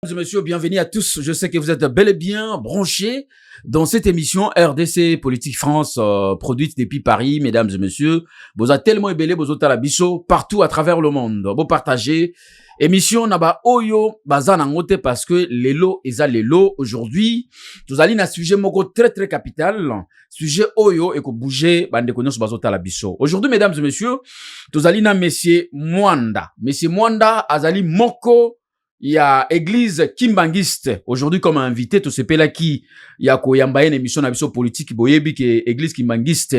Mesdames et messieurs, bienvenue à tous. Je sais que vous êtes bel et bien branchés dans cette émission RDC Politique France produite depuis Paris. Mesdames et messieurs, vous êtes tellement ébélés, vous êtes à la bisso partout à travers le monde. Vous partagez émission naba oyo bazan angote parce que lelo eza lelo aujourd'hui. Nous allons un sujet moko très capital. Sujet oyo et que bouger bande connaissance bazota la bisso. Aujourd'hui, mesdames et messieurs, nous allons un monsieur Mwanda. Monsieur Mwanda azali moko. Il y a Église Kimbangiste aujourd'hui comme invité tout ce là qui il y a koyamba une émission na politique boyebi que Église Kimbangiste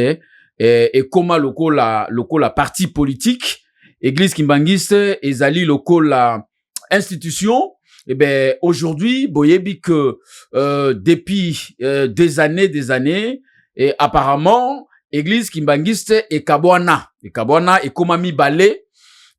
et comment la parti politique Église Kimbangiste ezali la institution et ben aujourd'hui boyebi que depuis des années et apparemment Église Kimbangiste et Kabwana et comment mi balé.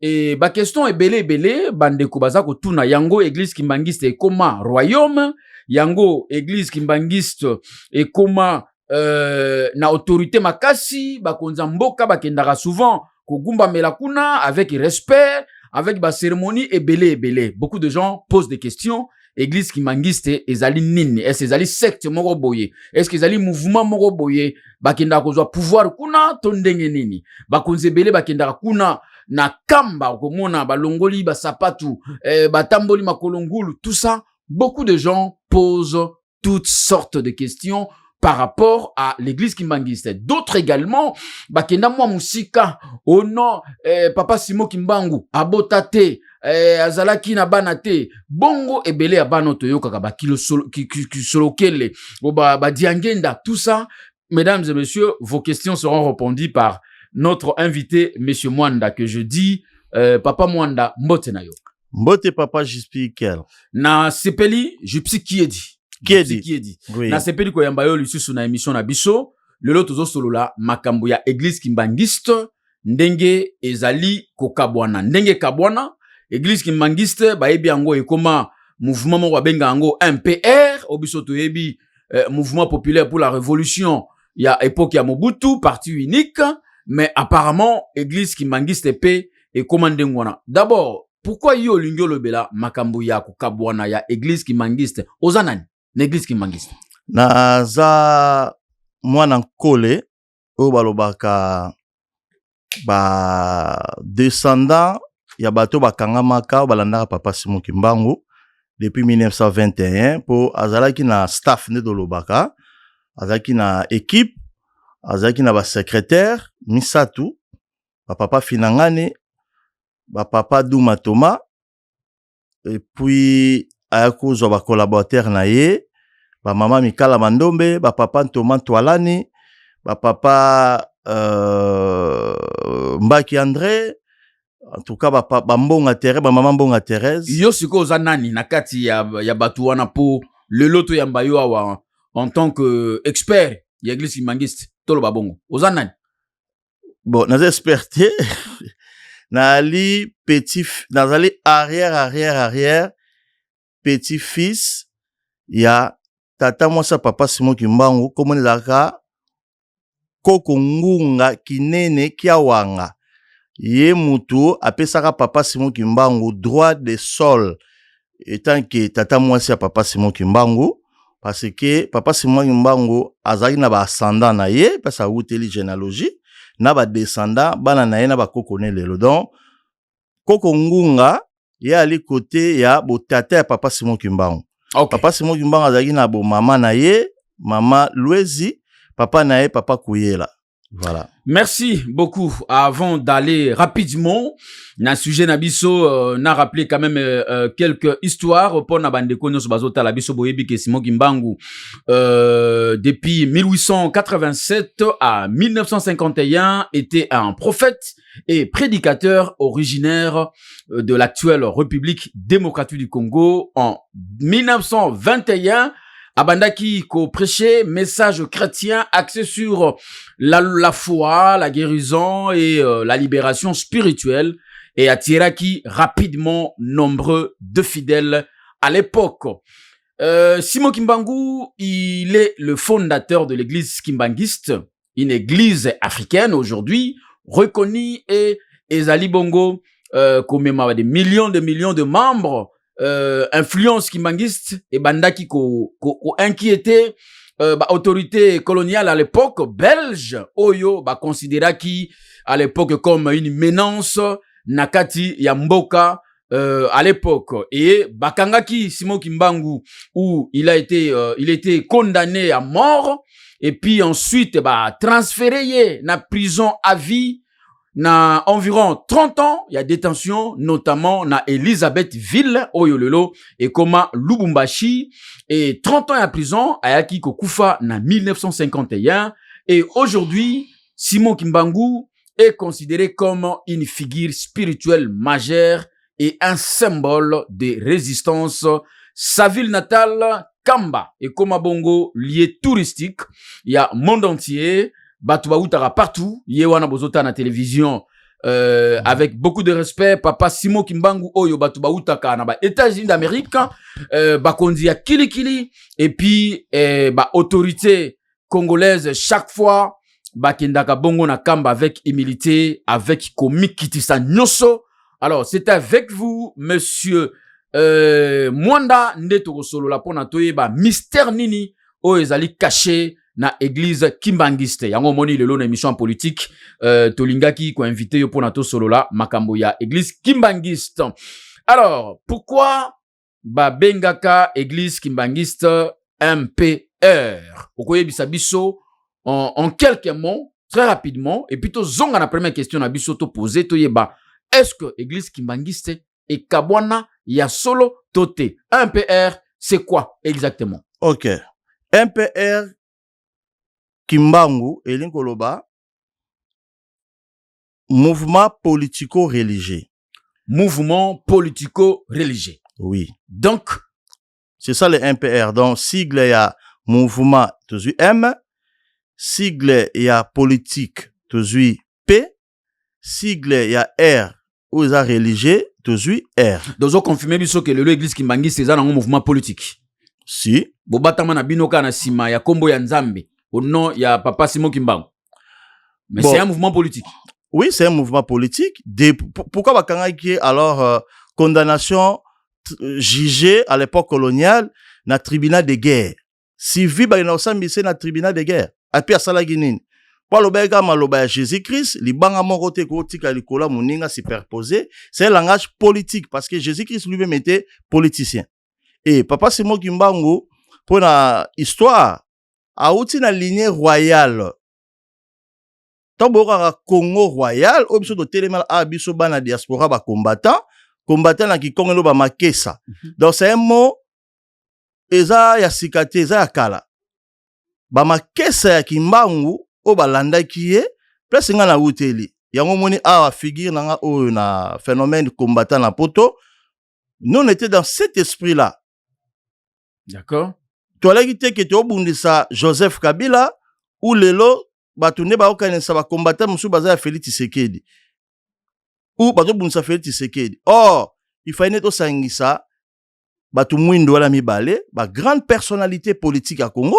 Et ba question est belé bande kubaza ko tuna yango église Kimbangiste et comment royaume yango église Kimbangiste et comment na autorité makasi ba konza mboka ba kendaka souvent ko gumba melakuna avec respect avec ba cérémonie et belé beaucoup de gens posent des questions. Église Kimbangiste ezali nini? Est-ce ezali secte moko boye? Est-ce que ezali mouvement moko boye? Bakenda kozwa pouvoir kuna to ndenge nini? Bakonze belé bakenda kuna na kamba okomona balongoli basapatu batamboli makolongulu tout ça. Beaucoup de gens posent toutes sortes de questions par rapport à l'église Kimbangiste. D'autres également bakenda mwa musika ono papa Simo Kimbangu abotate azalaki na banate bongo ebele ya bano toyokaka ba kisolokele ba diangenda tout ça. Mesdames et messieurs, vos questions seront répondues par notre invité, Monsieur Mwanda, que je dis, Papa Mwanda, mbote na yo. Mbote papa Jispi Kel. Na sepeli, Jipsi Kiedi. Kiedi. Oui. Na sepeli ko yamba yo lisusu na émission na biso, lelo tozo solola makambo ya Église Kimbangiste, ndenge ezali ko kabwana. Ndenge kabwana, Église Kimbangiste, ba yebi yango ekoma mouvement mo benga yango MPR, obiso to yebi mouvement populaire pour la révolution, ya époque ya Mobutu, parti unique. Mais apparemment, Église Kimbangiste épée et commandé ngwana. D'abord, pourquoi yo lingyo lobela makambo ya kukabwana ya Église Kimbangiste ozanani n'Église Kimbangiste? Na za mwana nkole o balobaka ba descendant ya bato bakangamaka balandaka papa Simon Kimbangu depuis 1921 pour azalaki na staff ne dolobaka azalaki na équipe azalaki na ba secrétaire misatu ba papa Finangane ba papa Douma Thomas et puis ayako zo ba collaborateur na ye ba mama Mikala Mandombe ba papa Thomas Toalani ba papa Mbaki André en tout cas ba Mbonga Thérèse ba mama Mbonga Thérèse yo siko za nani na kati ya batu wana po le loto ya mbayo awa en tant que expert ya Église Kimbangiste tolo babongo ozanani? Bon naza experté nali petit nazali arrière petit fils ya tata mwasa papa Simon Kimbangu komoni laka koko ngunga kinene kiawanga ye mutu apesaka papa Simon Kimbangu droit de sol étant que tata mwasa papa Simon Kimbangu parce que papa Simon Kimbangu azali na ba ascendant na ye parce que uteli généalogie na ba descendant bana na ye na ba kokone lelo donc koko ngunga ye ali côté ya botata ya papa Simon Kimbangu. Okay. Papa Simon Kimbangu azali na bo mama na ye mama Louezi papa na ye papa Kuyela. Voilà. Merci beaucoup. Avant d'aller rapidement na sujet nabiso na rappelé quand même quelques histoires pour na bande konyo so bazota la biso boyebi ke Simon Kimbangu depuis 1887 à 1951 était un prophète et prédicateur originaire de l'actuelle République démocratique du Congo. En 1921 Abandaki ko prêchait message chrétien axé sur la foi, la guérison et la libération spirituelle et attiraki rapidement nombreux de fidèles à l'époque. Simon Kimbangu, il est le fondateur de l'église Kimbangiste, une église africaine aujourd'hui reconnue et ezali bongo comme des millions de membres influence kimbangiste et bandaki ko inquiété autorité coloniale à l'époque belge oyo considéra qui à l'époque comme une menace nakati ya mboka à l'époque et bakangaki Simon Kimbangu où il était condamné à mort et puis ensuite transféré na prison à vie na environ 30 ans il y a détention notamment na Elisabethville oyolelo et koma Lubumbashi et 30 ans à prison ayaki kokufa na 1951 et aujourd'hui Simon Kimbangu est considéré comme une figure spirituelle majeure et un symbole de résistance. Sa ville natale Kamba et Koma Bongo lieu touristique il y a monde entier batu bautara partout yewana bozota na télévision avec beaucoup de respect papa Simon Kimbangu oyo batu bautaka na États-Unis d'Amérique bakondi ya kilikili et puis autorité congolaise chaque fois bakendaka bongo na Kamba avec humilité avec komikitisa nyoso. Alors c'est avec vous monsieur Mwanda Ndeto Solo la pona toyeba mystère nini o ezali caché na église kimbangiste yango moni lelo na émission politique tolingaki ko invité yo pona to solo la makambo ya église kimbangiste. Alors pourquoi bengaka église kimbangiste MPR okoyebisa biso en quelques mots très rapidement et puis to zonga na première question na biso to poser toyeba est-ce que église kimbangiste et kabwana ya solo toté MPR c'est quoi exactement? OK. MPR Kimbangu elinkoloba mouvement politico-religieux. Mouvement politico-religieux. Oui. Donc c'est ça le MPR. Donc sigle ya mouvement tozui M, sigle ya politique tozui P, sigle ya R ou za religieux tozui R. Donc on confirme biso que le église Kimbangi c'est un mouvement politique. Si bobatama na binoka na sima ya kombo ya Nzambe au nom ya papa Simon Kimbangu. Mais bon, c'est un mouvement politique. Oui, c'est un mouvement politique. Pourquoi bakangaki alors condamnation jugée à l'époque coloniale na tribunal de guerre. Si vi ba inosambi c'est na tribunal de guerre. Api asala ginini. Pour l'obéga maloba ya Jésus-Christ, li banga moko te ko tika likola moninga superposé, c'est un langage politique parce que Jésus-Christ lui-même était politicien. Et papa Simon Kimbangu pour la histoire a outi na lignée royale. Tamboka Congo royal, obiso do télémal a biso bana diaspora ba combattant na ki Congo ba makesa. Donc c'est un mot eza ya sikate eza ya kala. Ba makesa ya Kimbangu o ba landa kiye plus nga na uteli. Yango moni a figure na o na phénomène combattant na poto. Nous on était dans cet esprit-là. D'accord. Toi là qui te que tu obundisa Joseph Kabila ou lelo batune ba okanisa ba combattant musu baza Félix Tshisekedi. Ou bato bunisa Félix Tshisekedi. Or, il fallait to sangisa batu mwindo wala mibale, ba grande personnalité politique à Congo.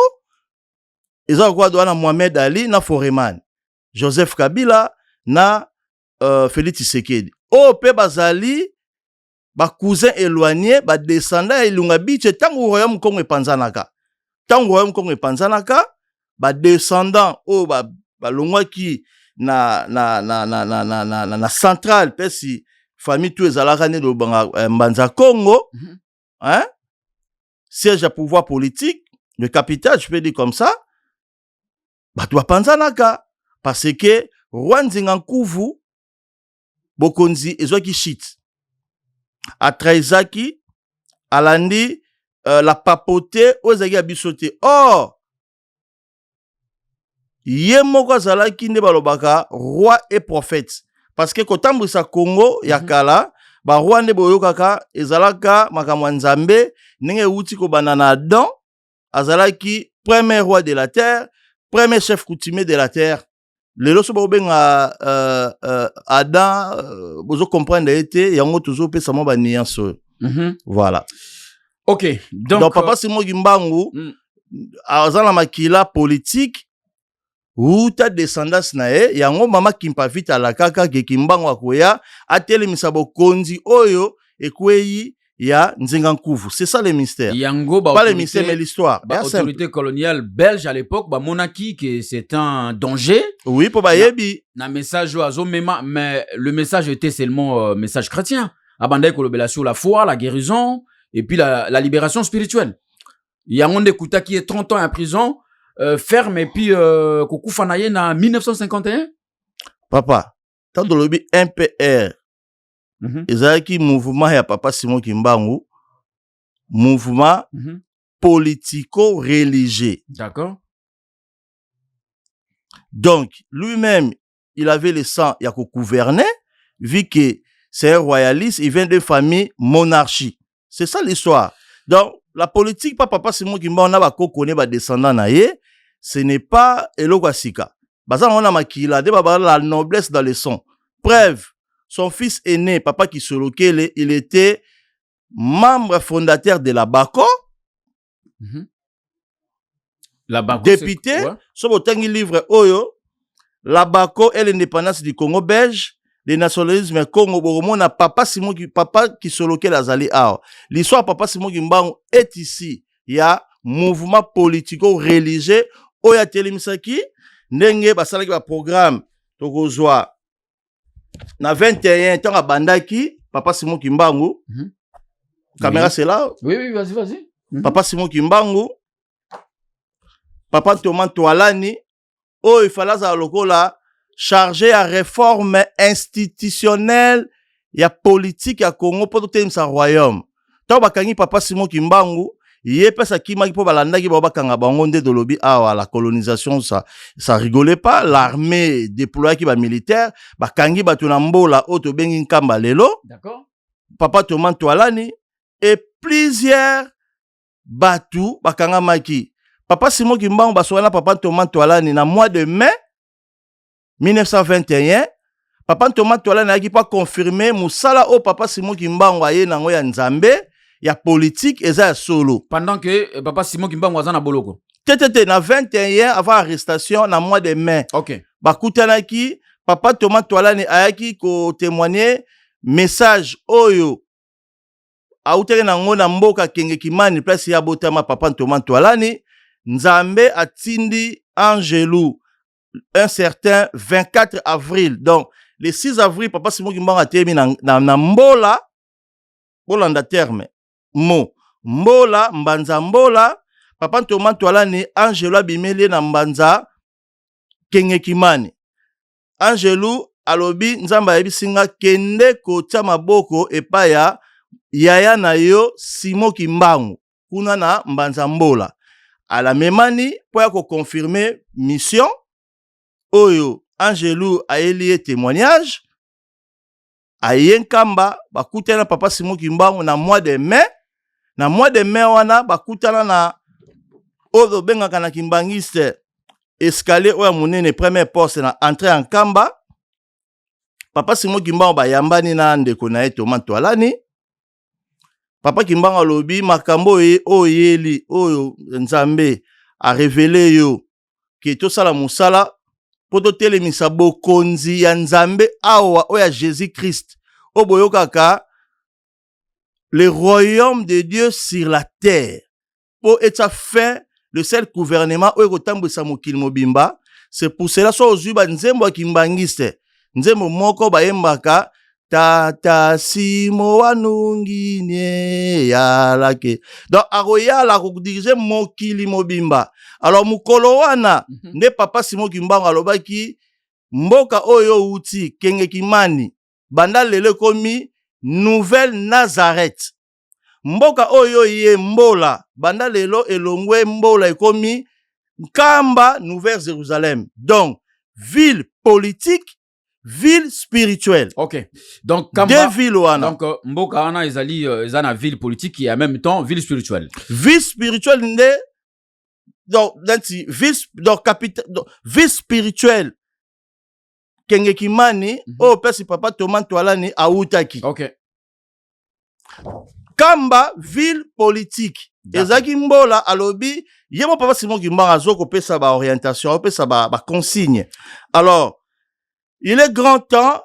Eza kwa doana Mohamed Ali na Foreman. Joseph Kabila na Félix Tshisekedi. Oh pe bazali ba cousin éloigné, ba descendant ilunga biche tangu royaume Congo epanzanaka. Tangu royaume Congo epanzanaka, ba descendant o ba longwa ki na centrale pesi famille tout ezalaka ne do Mbanza Congo, hein? Siège à pouvoir politique, le capital, je peux dire comme ça. Ba doit panzanaka parce que Rwanzinga Nkuvu bokonzi ezwaki shit. A Traizaki alandi la papauté ozaki abisote. Or ye moko azalaki nde balobaka roi et prophète parce que kotambwisa Congo ya kala ba roi nde boyokaka ezalaka makamwa Nzambe ndenge uti ko banana Adam azalaki premier roi de la terre, premier chef coutumier de la terre. Lelo so ba benga Adam bozo comprendre été yango toujours pesa mo ba nuance. Voilà. OK. Donc papa Simon Kimbangu azala makila politique ou ta descendance na ye yango mama kimpa vita la kaka ke Kimbangu akoya atelemisa bokonzi oyo ekweyi il y a Nzengankuvu. C'est ça le mystère. Yango, Pas le mystère, mais l'histoire. Autorité coloniale belge à l'époque, monarchie, que c'est un danger. Oui, pour Bayebi. Na message mais le message était seulement message chrétien. Abandé kolobela sur la foi, la guérison, et puis la libération spirituelle. Il y a un Kouta qui est 30 ans en prison, ferme, et puis Kokou Fanaye en 1951. Papa, tant de lobby MPR, ezalaki mouvement ya Papa Simon Kimbangu, mouvement politico-religieux. D'accord. Donc, lui-même, il avait le sang, il a gouverné, vu que c'est un royaliste, il vient de famille monarchie. C'est ça l'histoire. Donc, la politique, pas Papa Simon Kimbangu, on a connaît ba descendant na ye, ce n'est pas Eloko Sika. Bazan on a makila, la noblesse dans le son. Preuve, son fils aîné, Papa Kisolokele, il était membre fondateur de la BACO. La BACO, député, sur le livre Oyo, la BACO et l'indépendance du Congo belge, le nationalisme Congo Boromon, na Papa Kisolokele azali ao. L'histoire Papa Simon Kimbangu est ici. Il y a mouvement politico-religieux, Oya Telemisaki, Nenge basalaki ba programme, tokozwa na 21 temps à bandaki, Papa Simon Kimbangu. Caméra c'est là? Oui, vas-y. Papa Simon Kimbangu. Papa Thomas Toalani. Oh, il fallait à lokola chargé à réforme institutionnelle, ya politique ya Congo pour tout sa royaume. Tant bakangi Papa Simon Kimbangu, yé pesa kimaki po balandaki ba bakanga bango nde dolobi awa la colonisation ça rigolait pas, l'armée déployée qui ba militaire, bakangi batu na mbola oto bengi nkamba lelo. D'accord. Papa Thomas Toalani et plusieurs batu bakanga maki. Papa Simon Kimbangu baswana Papa Thomas Toalani na mois de mai 1921. Papa Thomas Toalani a qui pas confirmé musala o Papa Simon Kimbangu aye nango ya Nzambe ya politique eza solo. Pendant que Papa Simon Kimbangu azana boloko. Tétété na 21 avant arrestation na mois de mai. OK. Bakutanaki Papa Thomas Toalani ayaki ko témoigner message oyo autere nango na mboka Kenge Kimani place ya botama Papa Thomas Toalani. Nzambe atindi Angelou un certain 24 avril. Donc, le 6 avril, Papa Simon Kimbangu a terminé na Mbola, Bolanda terme, mo, Mbola, Mbanza Mbola, Papa Thomas Toalani, Angelou abimele na Mbanza, Kenge Kimani. Angelou, alobi, Nzamba ayebisinga kende kotia maboko epaya, yaya na yo, Simon Kimbangu, kuna na Mbanza Mbola. À la même année, pour confirmer mission, Oyo, Angelou a lié témoignage, a yenkamba, bakutana Papa Simon Kimbangu na mois de mai, wana, bakutana na Odo benga kana Kimbangiste, escalier oya munene premier poste na entrée en Kamba, Papa Simon Kimbangu ba yambani na ndeko na Thomas Toalani. Papa Kimbangu alobi makambo ye oyeli oyo Nzambe a révélé yo ke to sala musala poto telemisa bokonzi ya Nzambe awa oya Jésus Christ oboyo kaka le royaume de Dieu sur la terre pour être fait le seul gouvernement oyo kotambwisa mokili mobimba. C'est pour cela so ozuba nzembo Kimbangiste nzembo moko bayembaka Tata Simo wanungi nye yalake. Donc, aroyala kudirige mokili mobimba. Alors, mukolo wana, ne Papa Simon Kimbangu alobaki, mboka oyo uti, Kenge Kimani, banda lele komi, Nouvelle Nazareth. Mboka oyo ye mbola, banda lelo elongwe mbola ekomi, Nkamba, Nouvelle Jérusalem. Donc, ville politique, ville spirituelle. OK. Donc, Kamba, deux villes wana. Donc, Mboka wana ezali ezana ville politique et en même temps ville spirituelle. Ville spirituelle ne donc ville spirituelle Kenge Kimani o pesi Papa Thomas Toalani autaki. OK. Kamba ville politique. Ezaki mbola alobi yemo Papa Simon Kimbangu azoko pesa ba orientation, pesa ba consigne. Alors, il est grand temps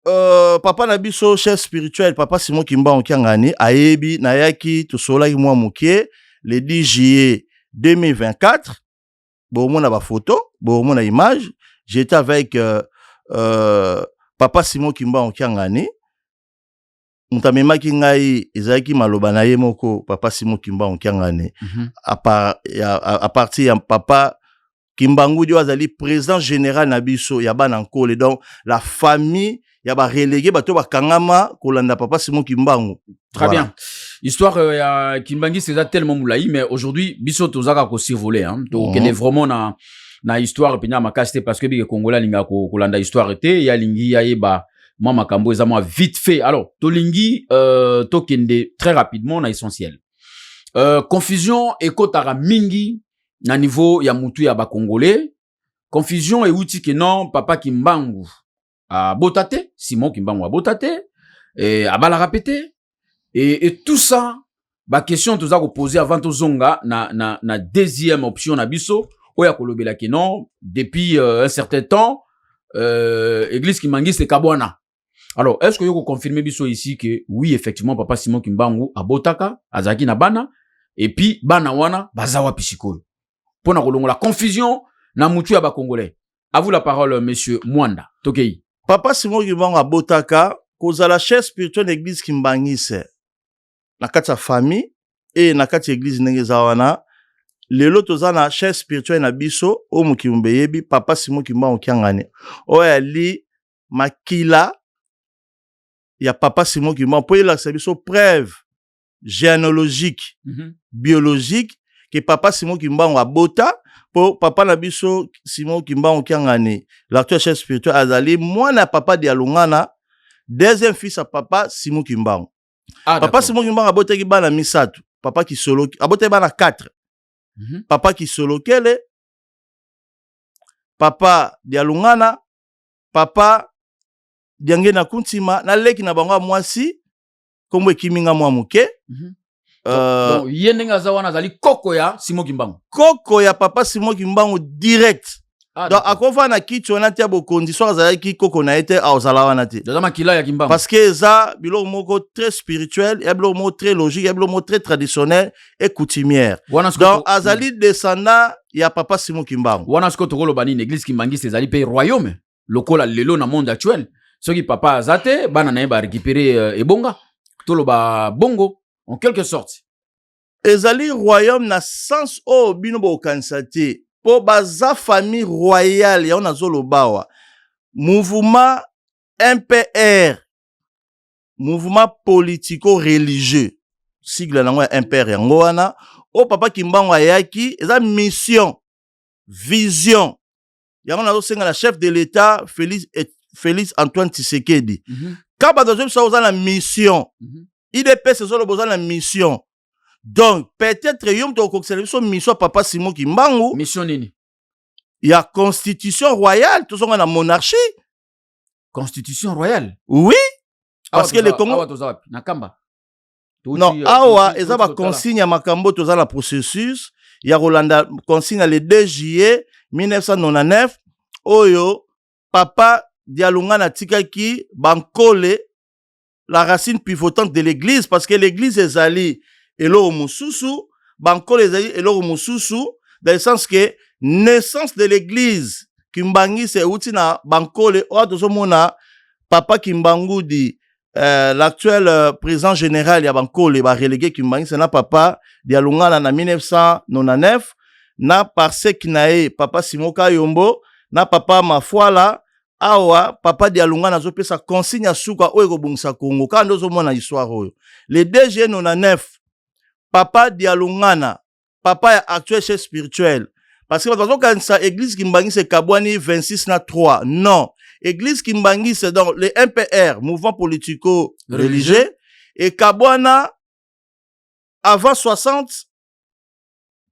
papa na biso chef spirituel papa Simon Kimbangu Kiangani ayebi na yaki to solaki mwa mukie le 10 juillet 2024 bomona ba photo bomona image j'étais avec papa Simon Kimbangu Kiangani mutamemaki ngai ezalaki maloba na ye moko papa Simon Kimbangu Kiangani à partir ya papa Kimbangu dio azali président général na biso ya bana nkole donc la famille ya ba relégué bato ba kangama kolanda papa Simon Kimbangu. Très bien. Histoire ya Kimbangi c'est tellement moulaï mais aujourd'hui biso tozaka ko survoler hein. Donc elle est vraiment na histoire pina makasté parce que bi Congolais linga ko kolanda histoire était ya lingi ya yeba moi makambo ezama vite fait. Alors to lingi to kende très rapidement na essentiel. Confusion et kotara mingi na niveau ya mutu ya ba Congolais. Confusion et outil que non papa Kimbangu a botate, Simon Kimbangu a botate, et a bala répété, et tout ça, bah question tout ça qu'on posait avant tout zonga, na deuxième option na biso, oya kolobela ki non, depuis un certain temps, église Kimbangi c'est Kabwana. Alors, est-ce que vous confirmez biso ici que oui, effectivement, papa Simon Kimbangu a botaka, azaki na bana, et puis bana wana, bazawa pisikoyo. Pour la confusion, na mutu ya ba Congolais. À vous la parole, monsieur Mwanda. Tokei. Papa Simon Kimbangu a botaka, koza la chef spirituelle d'église Kimbangi se. Na kati ya famille, et na kati église nengeza wana, lelo toza na chef spirituelle na biso, o mukimbe yebi, papa Simon Kimbangu Kiangani. Oya li, makila, ya papa Simon Kimbangu, po yela biso preuve généalogique, biologique, que papa Simon Kimbangu a bota, pour papa na biso Simon Kimbangu Kiangani, l'actuel chef spirituel azali, moi na papa Dialungana, deuxième fils à papa Simon Kimbangu. Papa Simon Kimbangu a boté ki bana misatu, papa ki solo, a boté bana 4. Papa ki solo kele, papa Dialungana, papa Diangena Kuntima, na leki na bango mwasi, komwe kiminga mwa muke. Donc yendenga zawana zali koko ya Simon Kimbangu. Koko ya papa Simon Kimbangu direct. Donc akova na kitu wana tia bo condition za ki koko na ete aozala wana te. Dama kila ya Kimbangu. Parce que ça bilo moko très spirituel, et bilo moko très logique, et bilo moko très traditionnel et coutumière. Donc azali descendant ya papa Simon Kimbangu. Wana sko tokolo bani l'église Kimbangi c'est zali pays royaume. Lokola lelo na monde actuel. Soki papa azate bana na ba récupérer ebonga. Tolo ba bongo. En quelque sorte. Ezali royaume na sens o bino bo kansate po baza famille royale ya ona zolo bawa. Mouvement MPR. Mouvement politico-religieux. Sigle nango MPR yango wana. O papa Kimbangu ayaki eza mission, vision. Yango nazo senga la chef de l'État Félix Antoine Tshisekedi. Kaba dozo so na mission. IDP c'est solo besoin la mission. Donc peut-être yom to kokselé so mission papa Simon Kimbangu. Mission nini? Il y a constitution royale, tout ça na monarchie. Constitution royale. Oui. Parce que le Congo Nakamba. Non, awa eza ba consigne ya makambo toza la processus ya Rolanda consigne le 2 juillet 1999 oyo papa Dialungana tikaki bankole la racine pivotante de l'église, parce que l'église est allée et l'eau moussousou, banco les allés et l'eau moussousou, dans le sens que naissance de l'église, Kimbangi c'est outina banco les autres mona, papa Kimbangu dit, l'actuel président général ya banco les ba relégué Kimbangi, c'est na papa Dialungana na 1999, na parce kinae papa Simoka Yombo, na papa Mafuala, awa papa Dialungana zo pesa consigne à suka oyo bungsa Congo quand nous mona histoire oyo le 2 juillet 99 papa Dialungana papa est actuel chef spirituel parce que quand ça église Kimbangi c'est Kabwani 26 na 3 non église Kimbangi c'est donc le MPR mouvement politico religieux et Kabwana avant 60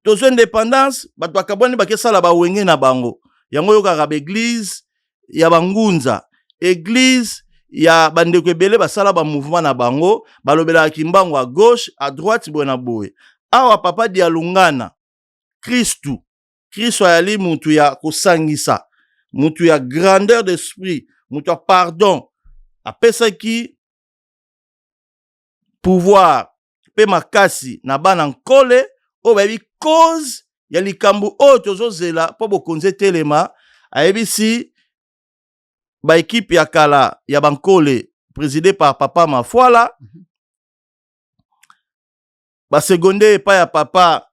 deux indépendance bato Kabwani bakesa la ba wenge na bango yango yo ka église ya bangunza église ya bandeko ebele basala ba mouvement na bango balobela Kimbangu à gauche à droite bona boye awa papa Dialungana Christu ayali mutu ya kosangisa mutu ya grandeur d'esprit mutu ya pardon apesaki pouvoir pe makasi na bana nkole o bayebi cause ya likambo oyo tozozela po bokonzi telema ayebisi ba équipe ya kala ya bankole présidé par papa Mafuala ba seconde pa ya papa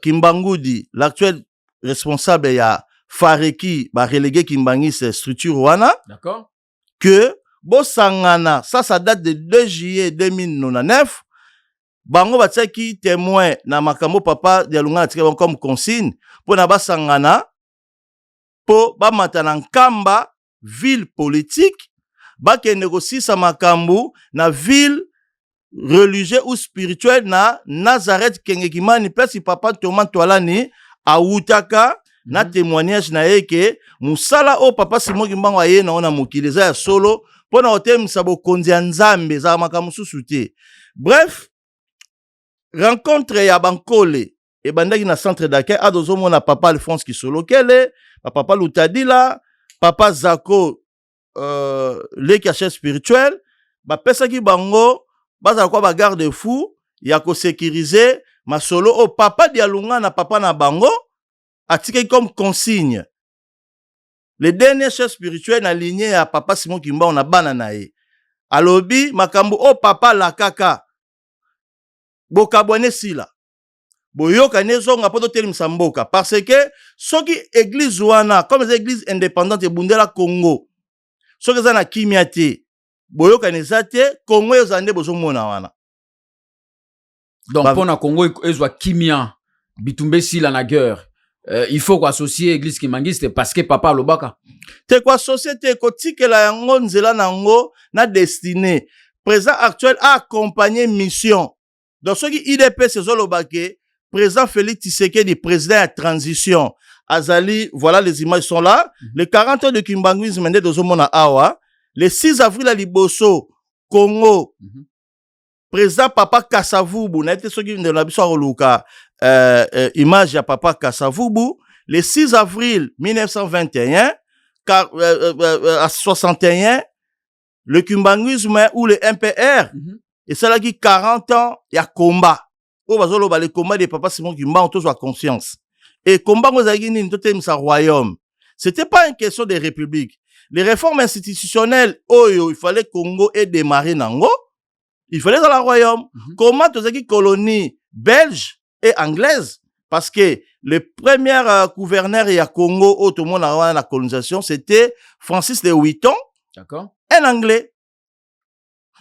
Kimbangudi l'actuel responsable ya Fareki ba relégué Kimbangi cette structure wana. D'accord. Que Bosangana, ça date de 2 juillet 2009. Bango bataki témoin na makambo papa Dialunga tika comme consigne pour na basangana po ba matana nkamba ville politique ba ke négocier sa makambo na ville religieux ou spirituel na Nazareth Kengekimani place papa Thomas Twalani autaka na témoignage na yeke musala o papa Simon Kimbangu aye na ona mokileza ya solo pona otemisa bokonzi ya Nzambe za makambo susuté. Bref, rencontre ya bankole e bandaki na centre d'accueil adozo mona papa Alphonse Kisolo Kele, papa Lutadila, papa Zako le cachet spirituel, ba pesaki bango baza kwa ba garde fou ya ko sécuriser masolo o papa Dialunga na papa na bango atikaki comme consigne. Le dernier chef spirituel na lignée ya papa Simon Kimbangu na bana na ye. Alobi makambo o papa la kaka. Bokabwane sila. Boyoka nezonga poto telimisa mboka parce que soki église wana comme les églises indépendantes ebundela Congo. Soki za na kimia te. Boyoka nezate Congo ezande bozomona wana. Donc pona Congo ezwa kimia bitumbe sila na guerre. Il faut quoi associer église kimangiste parce que papa lobaka te quoi société kotikela yango nzela nango na destiné président actuel a accompagné mission donc ce qui IDP sezolobake président Félix Tshisekedi président de transition azali voilà les images sont là le 40 ans de kimbanguisme ndé dozomona awa le 6 avril à Liboso Congo président papa Kasavubu na été soki de la biso roluka image ya papa Kasavubu le 6 avril 1921 à 61 le kimbanguisme ou le MPR et ça là qui 40 ans ya combat o bazolo ba le combat de papa Simon Kimbangu tous a conscience et combat ngozaki nini totemisa royaume c'était pas une question de république les réformes institutionnelles oyo il fallait Congo ait démarré nango. Il fallait dans le royaume. Comment tous les colonies belges et anglaises? Parce que le premier gouverneur à Congo, au tout le monde a la colonisation, c'était Francis de Huiton. D'accord. Un anglais.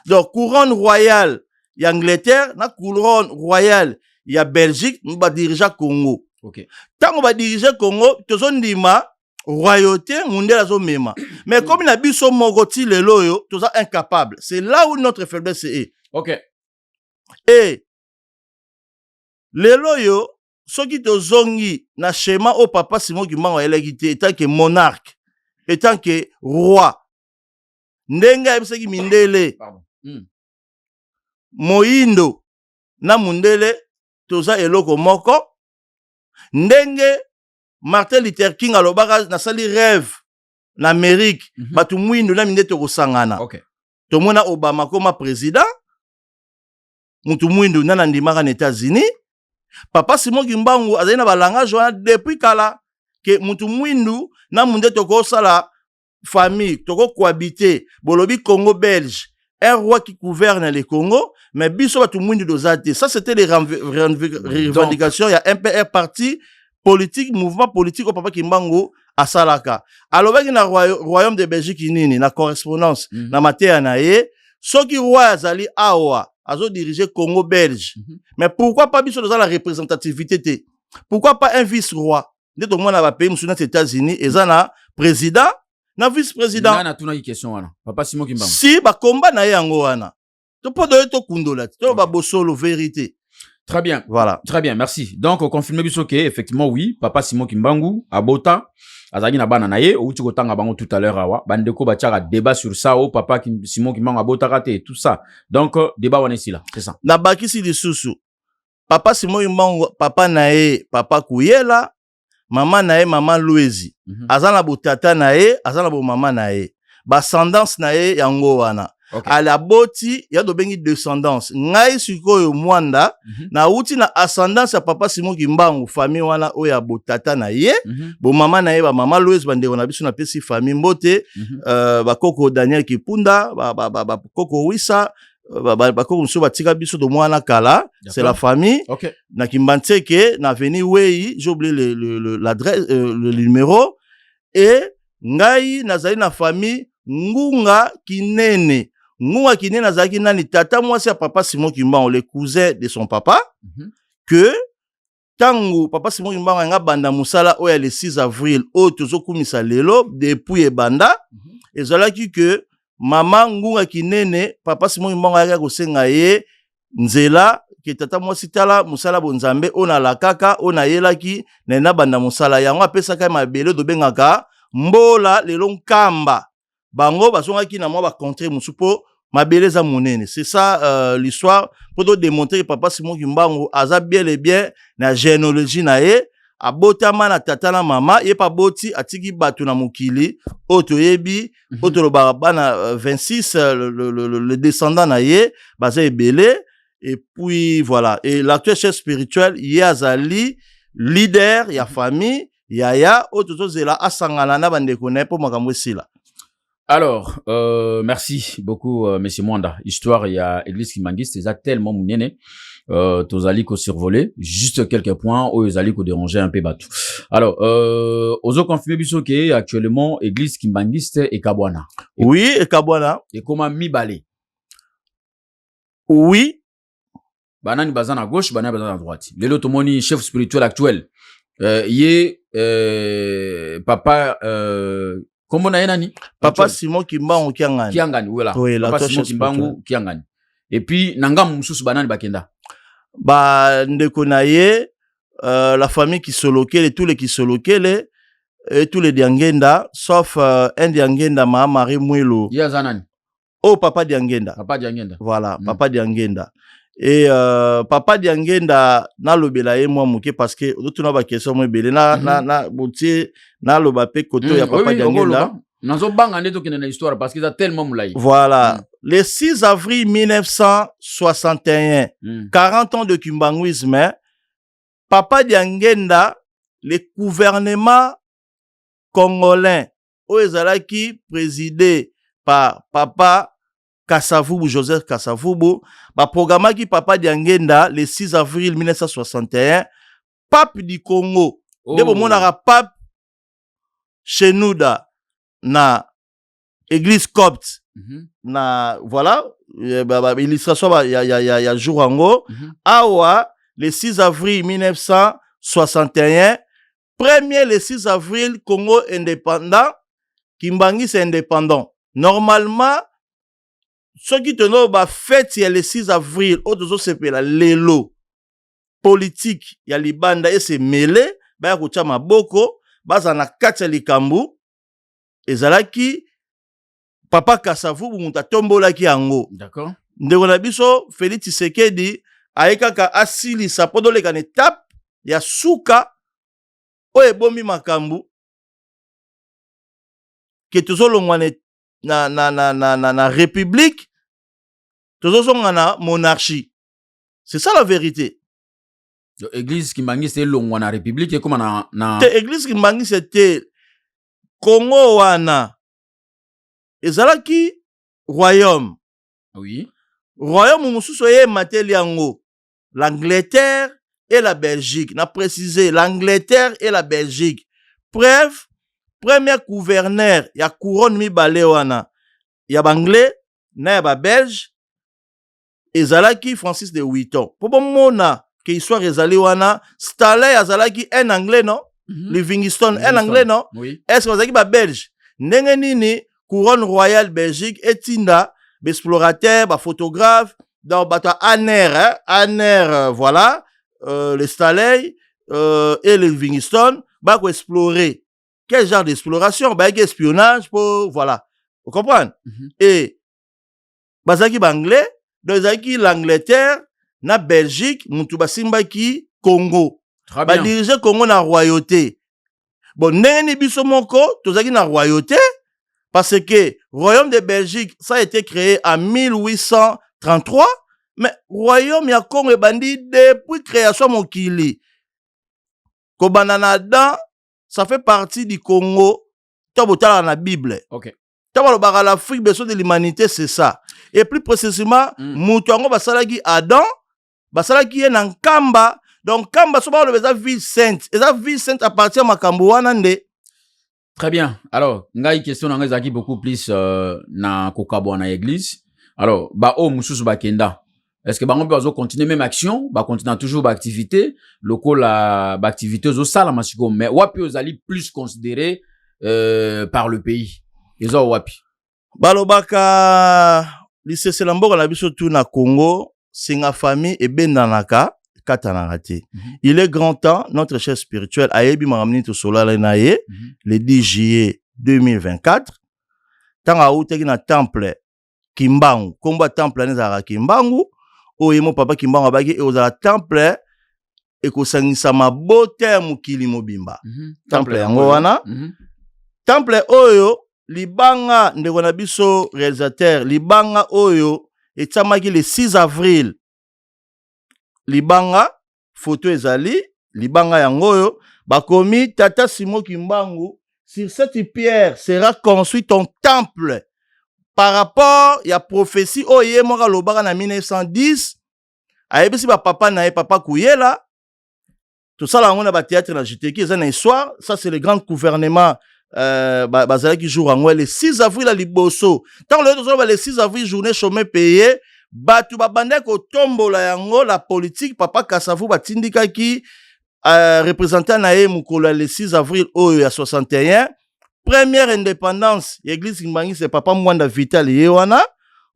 Donc, couronne royale, il y a Angleterre, la couronne royale, il y a Belgique, nous va diriger Congo. Ok. Tant qu'on va diriger Congo, tous on dit royauté mondiale azomema. Mais comme il a bu son mogoti le loyo, tout ça incapable. C'est là où notre faiblesse est. Ok. Et le loyo, ce qui te zongi na schéma au papa Simon Kimbangu a élégité étant que monarque, étant que roi. Ndenga ebiseki mindele. Moindo na mundele toza eloko moko. Ndenge Martin Luther King alobaka na sali rêve na Amérique batu mwindo na mindete kosangana. OK. Tomona Obama comme président. Mutu mwindo na ndimaka na États-Unis. Papa Simon Kimbangu azali na balangage wana depuis kala ke mutu mwindu na mundete ko sala famille toko cohabiter bolobi Congo belge. Un roi qui gouverne le Congo, mais biso batu mwindu dozate. Ça c'était les revendications. Il y a un MPR parti politique, mouvement politique au papa Kimbangu à Salaka. Alors, il y a royaume de Belgique, na correspondance, na matière na ye, ceux qui roi azali awa, azo diriger Congo belge. Mais pourquoi pas biso dans la représentativité? Pourquoi pas un vice-roi? Dès que moi, na pays, monsieur, aux États-Unis, et na président, na vice-président. Na tuna question wana. Papa Simon Kimbangu. Si, ba combat na yango wana. To po doye to kundola. To ba bosolo vérité. Très bien. Voilà. Très bien, merci. Donc, confirmé bisoke, effectivement, oui, papa Simon Kimbangu, abota, azagi na bana naye, ou tu kotanga bango tout à l'heure, awa, bandeko bachara débat sur ça, oh, papa Simon Kimbangu abota rate, et tout ça. Donc, débat wane si là, c'est ça. Na bakisi di susu. Papa Simon Kimbangu, papa nae, papa Kuyela, maman nae, maman Louezi. Azana bo tata nae, azana bo maman nae. ascendance na ye yango wana. Okay. À la boti, ya do bengi descendance. Ngai sikoyo mwanda, na uti na ascendance ya papa Simon Kimbangu, famille wana oya botata na ye, bo mama na ye, ba mama Louise bandeko na biso na pesi famille mbote, ba koko Daniel Kipunda, ba koko Wissa, ba koko mso batika biso do mwana kala, c'est la famille. Okay. Na Kimbanteke, na veni Wei, j'ai oublié l'adresse, le numéro, et ngai nazali na famille Ngunga Kinene. Ngunga Kinene nazaki nani tata mwasi ya papa Simon Kimbangu, le cousin de son papa, que tango papa Simon Kimbangu nga banda musala oya le 6 avril o tozokumisa lelo depuis ebanda, ezalaki que mama Ngunga Kinene papa Simon Kimbangu ayaka kosenga ye nzela ke tata mwasi tala musala bonzambe ona la kaka ona yelaki na banda musala yango apesaka mabele do bengaka mbola lelo nkamba bango bazongaki na mwa ba contre musupo mabeleza monene. C'est ça l'histoire pour démontrer que papa Simon Kimbangu aza bien et bien na généalogie na ye abotama na tata na mama ye pa boti atiki batu na mokili oto yebi oto lo bana 26 le descendant na ye baza ebele. Et puis voilà, et l'actuel chef spirituel Yazali leader ya famille yaya oto zela asangana na bandeko na po makambo sila. Alors, merci beaucoup, monsieur Mwanda. Histoire, il y a Église Kimbanguiste, c'est tellement mounene. Tozali ko survoler, juste quelques points où ils allaient ko déranger un peu bateau. Alors, ozo confirmer biso que actuellement Église Kimbanguiste et Kabwana. Oui, et Kabwana. Et comment mi balé? Oui. Banani bazan à gauche, banani bazan à droite. Lelo tomoni chef spirituel actuel. Yé papa comment na nani? Papa Simon Kimbangu Kiangani. Kiangani, voilà. Oui, papa Simon Kimbangu Kiangani. Et puis nanga mususu banani bakenda. Ba ndeko na ye la famille qui solokele tous les qui solokele et tous les Diangenda sauf un Diangenda Marie Mwelo. Yazanani. Oh papa Diangenda. Papa Diangenda. Voilà, papa Diangenda. Et papa Diangenda na lobela ye moi muke parce que d'autres na ba question moi belé na boutier na loba pe koto ya papa Diangenda. Nazo banga neto kena na histoire parce qu'il a tellement moulay. Voilà. Le 6 avril 1961, 40 ans de kimbanguisme, papa Diangenda, le gouvernement congolais, qui présidé par papa Kassavubu, Joseph Kassavubu, programme qui papa Diangenda le 6 avril 1961, pape du Congo. De bon pape chez nous na église copte. Na voilà illustration ya jour ango awa le 6 avril 1961 premier le 6 avril Congo indépendant Kimbanguiste indépendant normalement ce qui tenait ba fête le 6 avril autres sepela lelo politique ya libanda et se mêlé ba kucha maboko baza na kati ya likambu ezalaki papa Kassavubu muta tombolaki yango. D'accord. Ndeko na biso Félix Tshisekedi ayekaka asilisa podoleka na étape ya suka o ebombi makambu ke tozolongwa na république tozosonga na monarchie. C'est ça la vérité. Église Kimbanguiste est longwa na république et comme na église Kimbanguiste c'était Congo wana ezalaki royaume. Oui. Royaume mususu ye mateli yango l'Angleterre et la Belgique. Na préciser l'Angleterre et la Belgique. Preuve premier gouverneur ya couronne mibale wana ya banglais na ya ba belge ezalaki Francis de Witton. Po mona ke histoire ezali wana Stanley azalaki un anglais non? Livingstone un anglais non? Oui. Est-ce que azalaki ba belge? Ndenge nini couronne royale Belgique etinda explorateur ba photographe dans bata Anner voilà le Stanley et le Livingstone ba ko explorer quel genre d'exploration ba espionnage pour voilà vous comprenez et bazaki banglais bazaki l'Angleterre na Belgique mutu basimbaki Congo ba diriger Congo na royauté bon ndenge ni biso moko tozaki na royauté Parce que Royaume de Belgique, ça a été créé en 1833, mais Royaume ya Congo bandi depuis création mokili. Kobanana, ça fait partie du Congo, dans la Bible. OK. Dans l'Afrique, besoin de l'humanité, c'est ça. Et plus précisément, Moutongo basalaki Adam, basalaki en Kamba. Donc Kamba soba le beza ville sainte. Et la ville sainte appartient à Makambo wanande. Très bien. Alors, ngai question na ngazaki beaucoup plus na kokabo na église. Alors, ba o mususu bakenda. Est-ce que bango bazo continuer même action, ba continuer toujours ba activité, local ba activité zo sala masiko, mais wapi ozali plus considéré par le pays. Ezo wapi. Balobaka lycée Selamboka na biso tout na Congo, singa famille et bendanaka katanarate. Il est grand temps notre chef spirituel ayebi maramni to solala naye le 10 juillet 2024. Tanga uteki na temple Kimbangu, komba temple nezara Kimbangu, oyemo papa Kimbangu abaki e ozala temple ekosangisa mabote ya mukili mobimba. Temple yango wana. Temple oyo libanga ndeko na biso réalisateur libanga oyo etamaki le 6 avril. Libanga photo ezali libanga yango oyo bakomi Tata Simon Kimbangu, sur cette pierre sera construit ton temple. Par rapport ya prophétie oye moka lobaka na 1910 ayebisi ba papa na ye papa Kuyela tout ça là on a ba théâtre na JTK ça na histoire, ça c'est le grand gouvernement bazalaki jour en le 6 avril à liboso tant le 6 avril journée chômage payé batu babande ko tombola yango la politique papa Kasavu batindikaki représentant na ye mukolo le 6 avril oyo ya 61 première indépendance l'église Kimbangi c'est papa Mwanda Vital yewana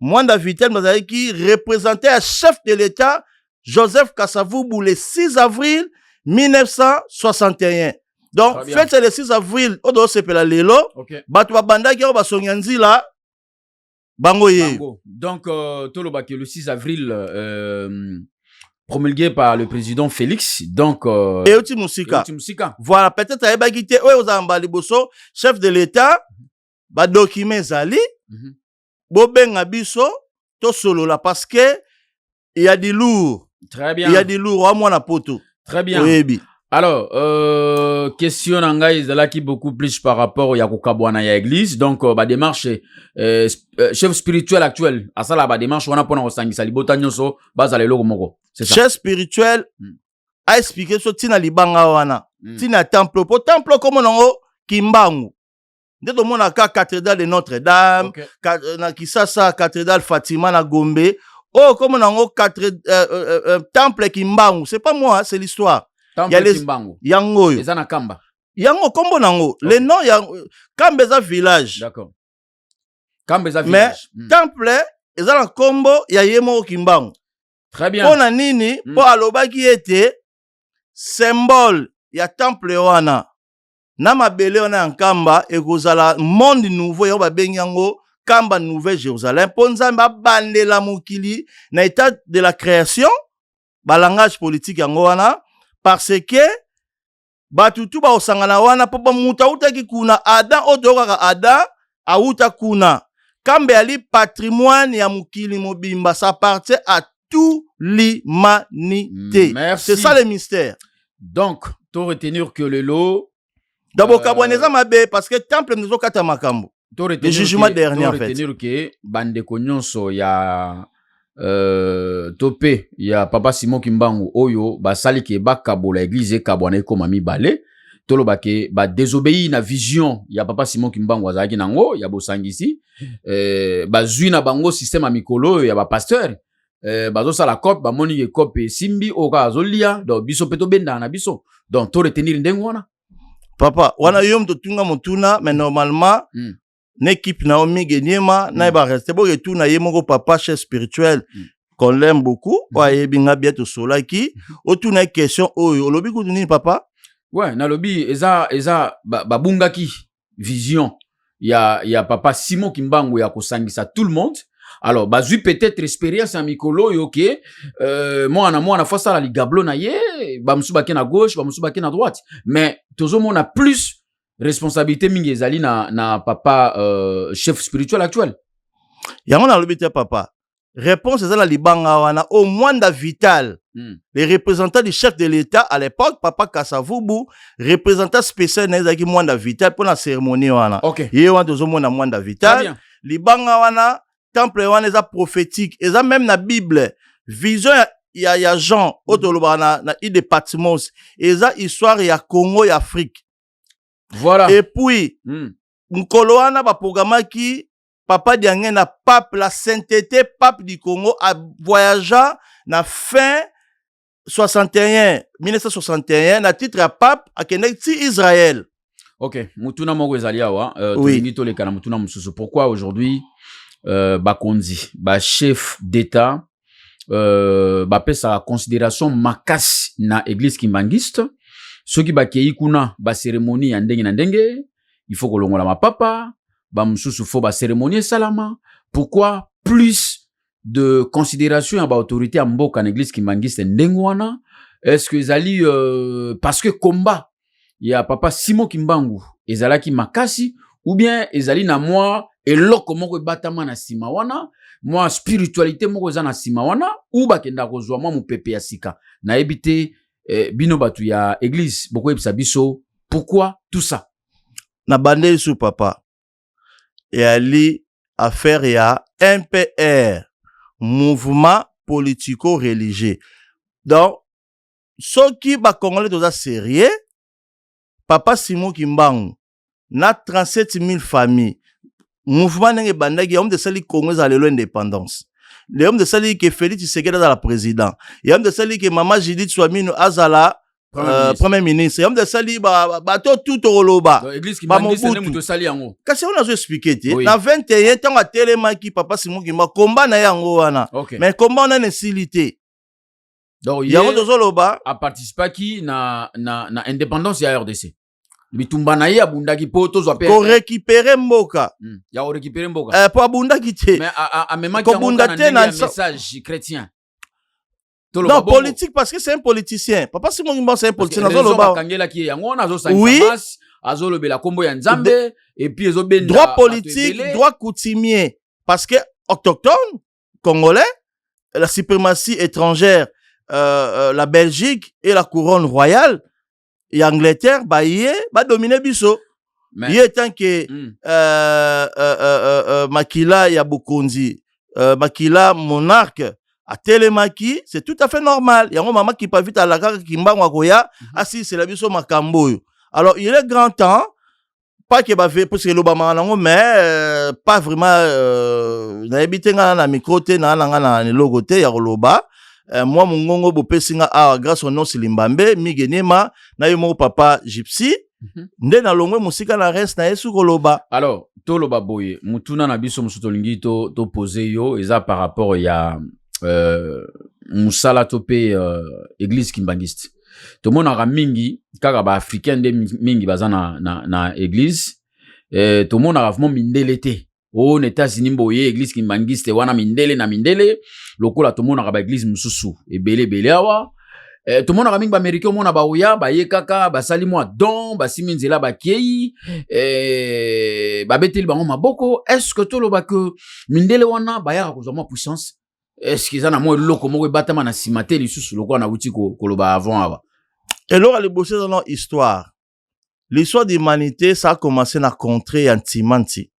Mwanda Vital bazalaki représenté à chef de l'état Joseph Kasavubu le 6 avril 1961. Donc fête le 6 avril odo sepela lelo batu babandaki ko basonyanzila bango ye. Donc tolobaki le 6 avril promulgué par le président Félix. Donc Euti Musika. Voilà, peut-être ayebaki te oyo ozamba liboso chef de l'état ba document zali bobenga biso to solola parce que il y a du lourd. Très bien. Il y a du lourd à mwana poto. Très bien. Oyebi. Alors, question nanga izalaki beaucoup plus par rapport ya kokabwana ya église. Donc ba démarche chef spirituel actuel asala ba démarche wana pona osangisa libota nyonso bazala eloko moko. C'est ça. Chef spirituel a expliqué so tina libanga wana. Tina temple po temple comme nango Kimbangu. Ndeto mona ka cathédrale de Notre-Dame, na Kisasa cathédrale Fatima na Gombe. Oh comme nango temple Kimbangu, c'est pas moi, c'est l'histoire. Il y a les yango les ana Kamba. Yango kombo nango. Le nom ya Kambeza village. D'accord. Kambeza village. Mais temple ezala kombo ya yemo Kimbangu. Très bien. Pona nini po alobaki ete symbole ya temple wana na mabele wana Nkamba ekozala monde nouveau ya babengi yango Kamba Nouvelle Jérusalem po nzambe abandela mokili na état de la création ba langage politique yango wana parce que batutu ba osangana wana po bamuta utaki kuna Adam odokaka Adam auta kuna Kamba ali patrimoine ya mokili mobimba ça appartient à toute l'humanité. C'est ça le mystère. Donc, tu retenir que le lot d'abord kabwaneza mabe parce que temple nous okata makambo. Le jugement dernier en fait. Retenir que bande konyonso ya topé ya papa Simon Kimbangu oyo basali ke bakabola église kabwana ekoma mibale tolobake ba désobéir na vision ya papa Simon Kimbangu azaki nango ya bosangisi bazui na bango système mikolo ya ba pasteur bazo sala cop ba moni ke cop simbi oka azolia do biso peto benda na biso donc to retenir ndengo wana papa wana yom to tunga motuna mais normalement l'équipe Naomi Genyema na ba rester bo retuna yemoko papa chef spirituel qu'on l'aime beaucoup oye binga bientôt solaki otuna question oyo lobi kutuni papa ouais na lobi eza babungaki vision ya papa Simon Kimbangu ya kosangisa tout le monde. Alors bazui peut-être expérience en mikolo yoke moi na fois ça la ligablo na ye ba musubaki na gauche ba musubaki na droite mais tozo mona plus responsabilité mingi ezali na papa chef spirituel actuel. Yango na lobi te papa. Réponse c'est la libanga wana au Mwanda Vital. Les représentants du chef de l'État à l'époque, papa Kasavubu, représentant spécial nezaki Mwanda Vital pour la cérémonie wana. OK. Ye wana tozomona Mwanda Vital. Libanga wana temple wana eza prophétique, eza même na Bible. Vision ya Jean otoloba na de Patmos, eza histoire ya Congo et Afrique. Voilà. Et puis mukolo wana ba programaki Papa Diangé na pape, la sainteté, pape du Congo, a voyagé na fin 1961, na titre à pape, à Kenekti Israël. Ok, Mutuna Mogo Ezaliawa, oui. Pourquoi aujourd'hui, Bakondi, chef d'État, fait sa considération makas na église kimbangiste, ceux qui bakei kuna, cérémonie ndenge, il faut que l'on la ma papa, Bamsusu faut cérémonie salama. Pourquoi plus de considération à autorité à mboka en église kimbangiste ndengwana? Est-ce que ezali parce que combat il y a papa Simon Kimbangu ezalaki makasi ou bien ezali na moi eloko moko batama na sima wana moi spiritualité moko za na sima wana ou bakenda kozwa moi mupepe ya sika na ebité bino batu ya église boko ebisa biso pourquoi tout ça na bandeli sou papa et ali affaire ya MPR, mouvement politico-religieux. Donc, ceux qui ba congolais toza sérieux, papa Simon Kimbangu, na 37 000 familles, mouvement nenge bandagi, homme de sali congolais à l'indépendance. Les hommes de sali que Félix Tshisekedi à la président. Et homme de sali que maman Judith Swaminu azala premier ministre. Et homme de sali bato tout au loba. L'église qui m'a dit c'est ne sali yango. Kasi on a expliqué ti. Na 21 tant à téléma qui papa Simon Kimbangu combat na yango wana. Mais combat on a nécessité. Donc yango tozoloba a participé qui na indépendance ya RDC. Bitumba na ye abundaki po tozwa pe. Ko récupérer mboka. Ya ko récupérer mboka. Po abundaki te. Mais a même qui un message chrétien. Non, politique parce que c'est un politicien. Papa Simon Kimbangu c'est un politicien. Oui. Et puis droit politique, droit coutumier. Parce que autochtone, congolais, la suprématie étrangère, la Belgique et la couronne royale, et Angleterre, dominer biso. Il est tant que Makila Yabukonzi, Makila monarque, à Télémaki, c'est tout à fait normal. Il y a un maman qui pas vite à la gare qui m'a goya, assis c'est la biso makambo. Alors il est grand temps, pas que bah fait parce que l'Obama nango, mais pas vraiment na habité na microté na logoté ya loba. Moi mon ngongo bopesinga grâce au nom Silimbambe, migenema na yo papa Gypsy. Nde na longwe musika na reste na yesu koloba. Alors toloba boye mutuna na biso musotolingi to poser yo eza par rapport ya musala topé église kimbangiste. To mona mingi kaka ba africain de mingi baza na église to mona ravement mindelete o États-Unis boye église kimbangiste wana mindele na mindele lokola to mona ba église mususu ebele awa to mona mingi ba américain mona ba oya ba yekaka ba sali moi don ba siminzela ba kei ba beteli bango maboko. Est-ce que to loba que mindele wana ba ya kozoma puissance? Est-ce qu'ils en a moins loko moko batama na simate lisusu loko na wuti koloba avant ava? Et là les bosser dans l'histoire. L'histoire de l'humanité ça a commencé na contrée antimanti.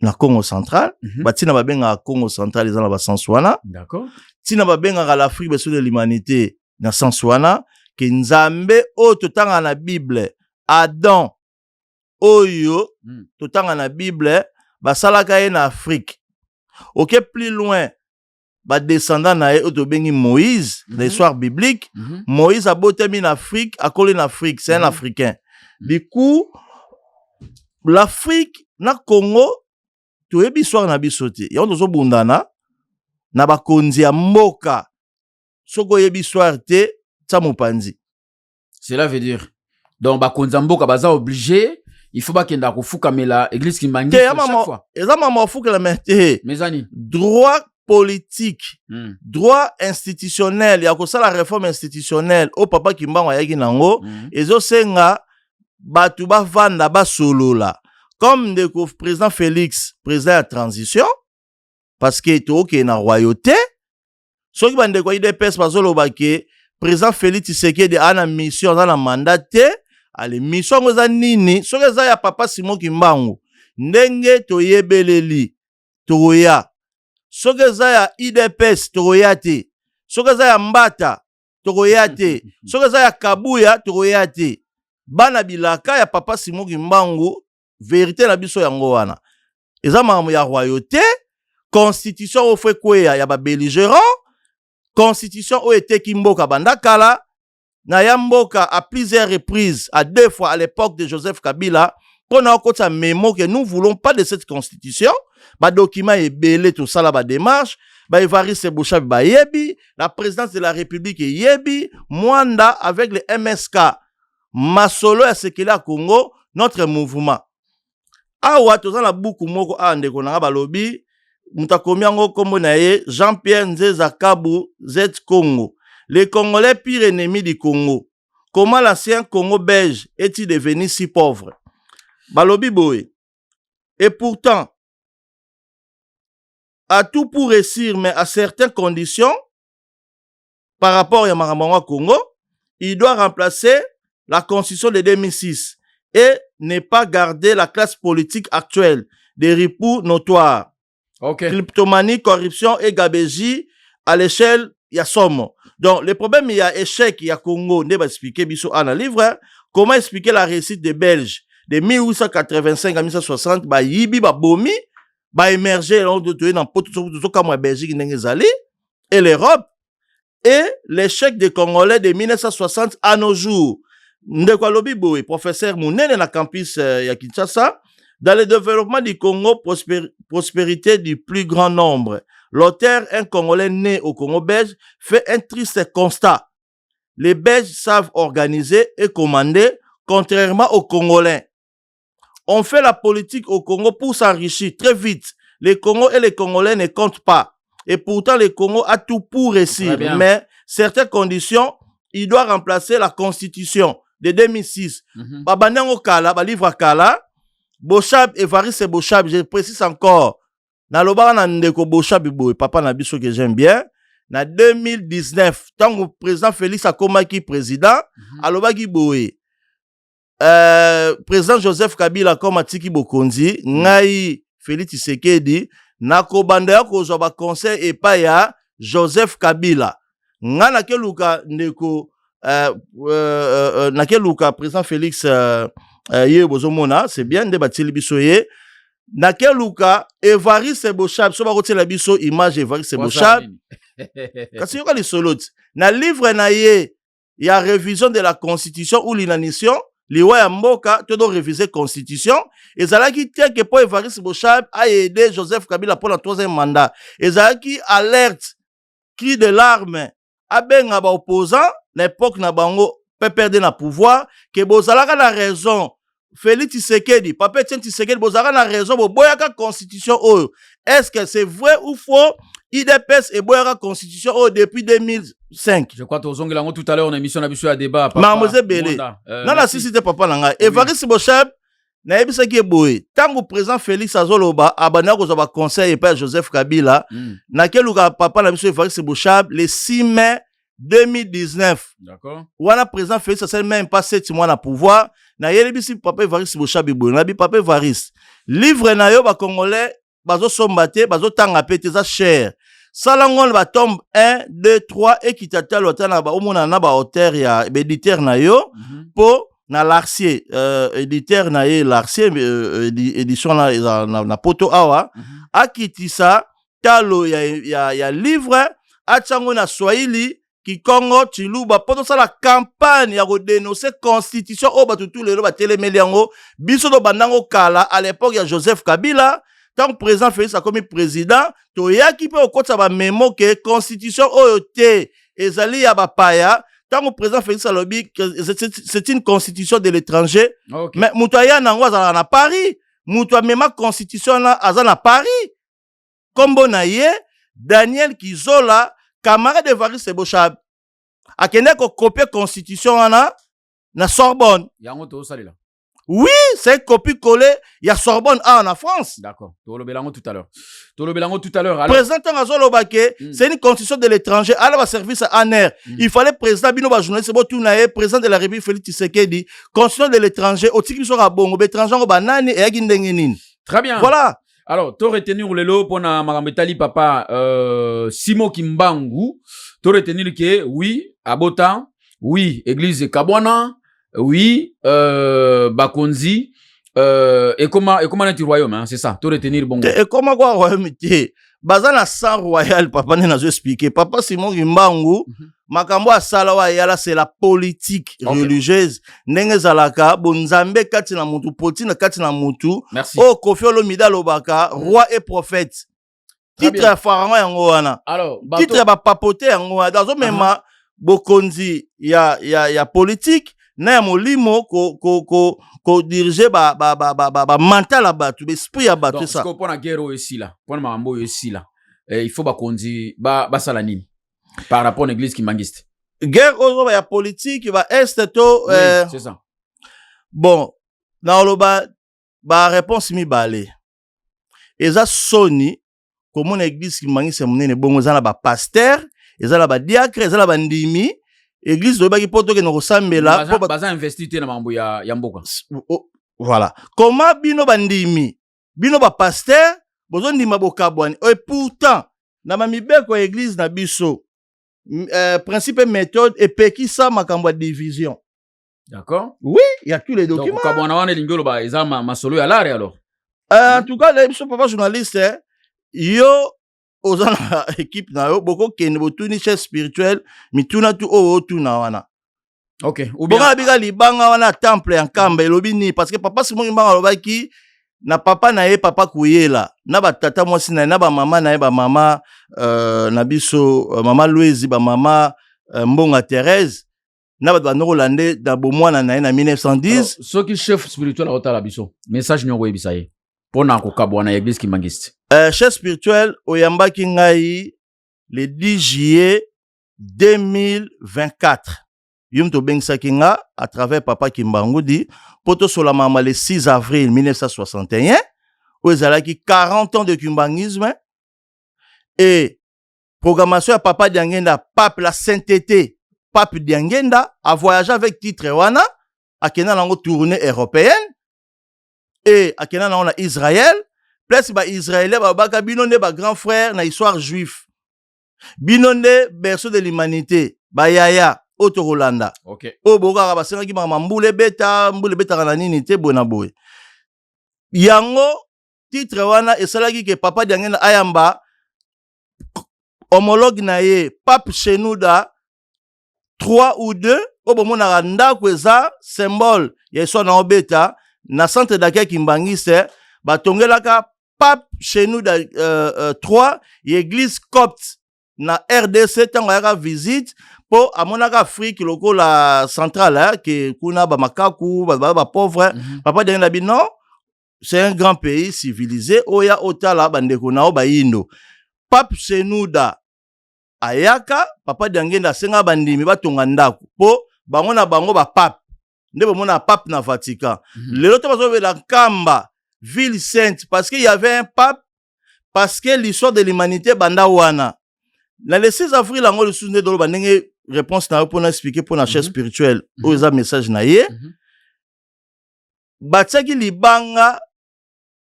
Na Congo central, batina babenga Congo central les na ba Sanswana. D'accord. Tina babenga l'Afrique beso de l'humanité na Sanswana que Nzambe o totanga na Bible Adam oyo totanga na Bible basalaka ye na Afrique. Ok, plus loin, descendant na Otobengi Moïse, l'histoire biblique, Moïse a boté en Afrique, a collé en Afrique, c'est un Africain. Du coup, l'Afrique, na Congo, tu es bissoir na bisoté. Yon dozo bundana, na bakonzi ya mboka, soko ye bissoir te, tsamupanzi. Cela veut dire, donc bakonzi ya mboka baza obligé. Il faut pas qu'il y ait un église qui mangue chaque fois. Droit politique, droit institutionnel, il y a que ça la réforme institutionnelle. Au papa qui m'a yaki nango, ezo senga batu bavanda basolola comme ndeko président Félix président ya transition parce que toke na royauté soki bandeko IDPS bazoloba ke président Félix Tshisekedi ana mission za na mandat te ale mission ngoza nini soki eza ya papa Simon Kimbangu ndenge toyebeleli toya soki eza ya IDPS toya te soki eza ya Mbata toya te soki eza ya Kabuya toya te bana bilaka ya papa Simon Kimbangu vérité na biso yango wana eza makambo ya royauté constitution ofwe kweya ya ba belligérant constitution o eteki mboka bandakala na ya mboka à plusieurs reprises à 2 fois à l'époque de Joseph Kabila qu'on a encore sa mémo que nous voulons pas de cette constitution ba document ebele tout ça là ba démarche ba Evariste Boshab ba yebi la présidence de la République yebi Mwanda avec le MSK Masolo ya Sekela Congo notre mouvement awa tozala buku moko ndeko na balobi mutakomi yango kombo na ye Jean-Pierre Nzeza Kabu Z Congo les Congolais pire ennemi du Congo comment l'ancien Congo belge est-il devenu si pauvre balobi boye et pourtant a tout pour réussir mais à certaines conditions par rapport à Maramangwa Congo il doit remplacer la constitution de 2006 et ne pas garder la classe politique actuelle des ripoux notoires. Okay. Kleptomanie, corruption et gabégie à l'échelle, il y a somme. Donc, le problème, il y a échec, il y a Congo, on va expliquer, biso en livre, comment expliquer la réussite des Belges de 1885 à 1960, bah, yibi, bah, bomi, bah, émerger, dans tout comme la Belgique, et l'Europe, et l'échec des Congolais de 1960 à nos jours. Ndekwa lobi boy, professeur Mounene na campus ya Kinshasa, dans le développement du Congo, prospérité du plus grand nombre. L'auteur, un Congolais né au Congo belge, fait un triste constat. Les Belges savent organiser et commander, contrairement aux Congolais. On fait la politique au Congo pour s'enrichir très vite. Les Congos et les Congolais ne comptent pas. Et pourtant, le Congo a tout pour réussir. Mais certaines conditions, il doit remplacer la constitution de 2006. Babanyango Kala, livre Kala, Boshab, Evariste Boshab, je précise encore, na lobara na ndeko Boshab boy, papa na biso que j'aime bien, na 2019, tant que président Félix Akomaki président, alobaki boy, président Joseph Kabila Komatiki Bokonzi, ngai Félix Tshisekedi, na kobanda ya kozwa ba conseil epa ya Joseph Kabila. Nga na keluka ndeko na keluka président Félix ye bozomona c'est bien nde batili biso ye na keluka Evariste Boshab so ba kotela biso image Evariste Boshab kasi yoka li soloti na livre na ye ya révision de la constitution ou l'inanition liwa ya mboka to do réviser constitution ezalaki te que pour Evariste Boshab a aidé Joseph Kabila pour le 3e mandat ezalaki alerte cri de larmes abenga ba opposant l'époque na bango peut perdre na pouvoir que bozalaka na raison Félix Tshisekedi papa Etienne Tshisekedi bozalaka na raison boyaka constitution oyo est-ce que c'est vrai ou faux IDPS et boyaka constitution oyo depuis 2005 je crois tozongi lango tout à l'heure en émission na biso ya débat papa Mamoze Belé na sisite papa nanga Evariste Boshab na yebisaki boye tango président Félix azoloba abana ko ba conseil et père Joseph Kabila na keluka papa na biso Evariste Boshab le 6 mai 2019. D'accord. Wana président Félix ça même pas 7 mois na pouvoir na yelebisi papa Evariste Boshab boye na bi papa Evariste livre na yo ba congolais bazo sombate bazo tanga pete za cher salangol ba tombe 1 2 3 et kitata lotana ba omona na ba auteur ya éditeur na yo po na Larcier éditeur na ye Larcier édition na poto awa akitisa talo ya livre achango na Swahili Kikongo Chiluba poto sa la campagne ya dénoncer constitution o batutu lelo ba telemeli yango biso do bandango kala à l'époque ya Joseph Kabila tant président Félix a comme président to yaki pe okotsa ba memo que constitution oyo te ezali ya bapaya tant que président Félix alobi c'est une constitution de l'étranger mais mutoya nango azala na Paris mutoya mema constitution na azala na Paris kombo na ye Daniel Kizola camarade de Evariste Boshab akende ko copier constitution na Sorbonne yango to salila Oui, c'est une copie collée. Il y a Sorbonne A en France. D'accord. Tolo Belango tout à l'heure. Tolo Belango tout à l'heure. Alors, Président Tangazo Lobake, c'est une constitution de l'étranger. Alors, service à ANER. Il fallait président Bino journaliste, président de la République Félix Tshisekedi, constitution de l'étranger, au titre sur Bongo, étranger au banani et Agindengenin. très bien. Voilà. Alors, tu retenir le lot pour na Marambetali papa Simo Kimbangu. Tu retenir que oui, Abota, oui, église Kabwana, oui, Bakonzi, et comment est-ce royaume, hein, c'est ça. Tu retenir bon. Et comment quoi royaume était? Bazana sang royal, papa n'a pas expliqué. Papa Simon Kimbangu, makambo asala wa yala c'est la politique religieuse. Nenge zalaka bonzambe kati na mutu poti na kati na mutu. Merci. Oh Kofi Olomide Lobaka, roi et prophète. Titre ya pharaon yango wana. Alors, titre ya ba papote yango wana. Dazo mema bokonzi ya politique na ya molimo ko diriger ba mental ya batu, esprit ya batu ça. Donc, pour la guerre aussi là, pour le mambo aussi là, il faut ba konzi ba salanini par rapport à l'église qui mangiste. Guerre ozo ya politique ba est to oui, c'est ça. Bon, na loba ba réponse mi balé. Eza soni comme une église qui mangiste monene bongo za na ba pasteur, eza la ba diacre, eza la ba ndimi. Église de baki poto ke no sambela po baza investité na mambo ya mboka. Voilà. Comment bino bandimi, bino ba pasteur, bozo ndima bokabwani. Et pourtant, na mamibeko église na biso, principe méthode et pekisa makambo division. D'accord? Oui, il y a tous les documents. Donc kabwana wana lingolo ba eza ma solo ya lare alors. En tout cas, les biso papa journaliste, yo ozana équipe na yo boko kende botuni chef spirituel mituna tu o tuna wana. OK. Ou bien boka biga libanga wana temple en kamba elobi ni parce que papa Simon Kimbangu alobaki na papa na ye papa kuyela na ba tata mwasi na ba mama na ye ba mama na biso mama Louise ba mama Mbonga Thérèse na ba Rolande da bomwana na ye na 1910. Ce qui chef spirituel a otala biso message nyongo yebisaye pona ko kabwana église qui mangiste. Chef spirituel oyambaki ngai le 10 juillet 2024. Yumto bengsaki nga à travers papa Kimbangu di poto sola mama le 6 avril 1961 où ezalaki 40 ans de kimbangisme et programmation ya papa Diangenda pape la sainteté pape Diangenda a voyagé avec titre wana akena nango tournée européenne et akena nango na Israël. Plus ba Israélien ba baka binonde ba grand frère na histoire juif. Binonde berceau de l'humanité ba yaya Otto Rolanda. OK. O boka ba senga ki ba mbule beta na nini te bona boy. Yango titre wana esalaki ke papa Diangenda ayamba homologue na ye pape Shenouda 3 ou 2 o bomona ndako eza symbole ya so na obeta na centre d'accueil kimbangiste batongelaka pape chez nous 3 église copte na RDC tango yaka visite po amonaka Afrique lokola centrale que kuna ba makaku ba pauvre papa Diangenda bino c'est un grand pays civilisé oya otala bandeko nao ba indo pape chez nous ayaka papa Diangenda senga bandimi batonga ndako po bango na bango ba pape nde bomona pape na Vatican lelo to bazobela kamba ville sainte parce qu'il y avait un pape parce que l'histoire de l'humanité banda wana na le 6 avril ango le souzne dolo bandenge réponse na pour expliquer pour na chef spirituel ou eza message na ye batiaki libanga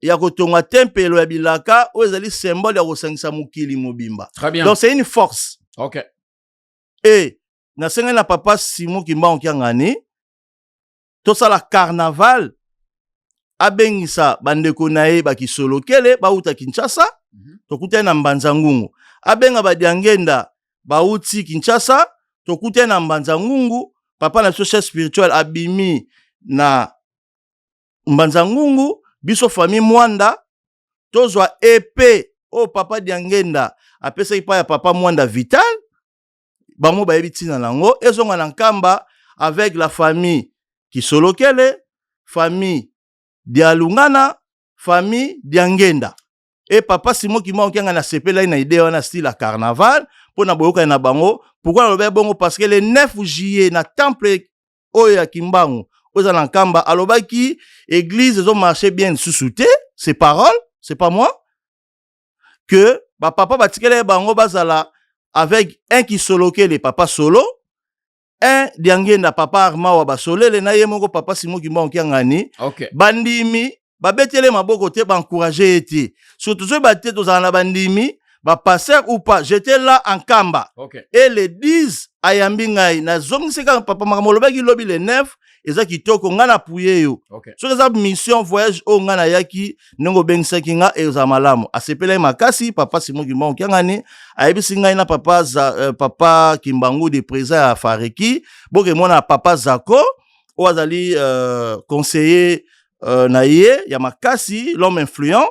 ya kotonga tempelo ya bilaka ou ezali symbole ya kosangisa mokili mobimba. Très bien. Donc c'est une force. OK. Et na senga na papa Simon Kimbangu kiangani to sala carnaval abengisa bandeko na ye bakisolokele bauta Kinshasa tokute na Mbanza Ngungu abenga ba Diangenda bauti Kinshasa tokute na Mbanza Ngungu papa na chef spirituel abimi na Mbanza Ngungu biso famille Mwanda tozwa épée o papa Diangenda apesa ipa ya papa Mwanda Vital bango bayebi tina nango ezonga na nkamba avec la famille Kisolokele famille Dialungana famille Diangenda et papa Simon Kimbangu kianga na sepela na idée wana style à carnaval pour na boyoka na bango pourquoi le bongo parce que le 9 juillet na temple oya Kimbangu oza na nkamba alobaki église ezo marché bien sous-souté ces paroles c'est pas moi que papa batikele bango bazala avec un qui soloke les papa solo un diangenda papa Arma wa basolele na ye moko papa Simon Kimba okiangani OK bandimi babetele maboko te encourager ete surtout ceux baté tozala na bandimi ba passer ou pas j'étais là en Kamba OK et les 10 ayambi ngai na zongiseka papa makamolobaki lobi le 9 eza kitoko nga na puye yo OK so eza mission voyage o nga na yaki nengo bengisaki nga e za malamu asepela makasi papa Simon Kimba okiangani ayebisi ngai na papa papa Kimbangu de présent à Fareki boke mona papa Zako o azali conseiller na ye ya makasi l'homme influent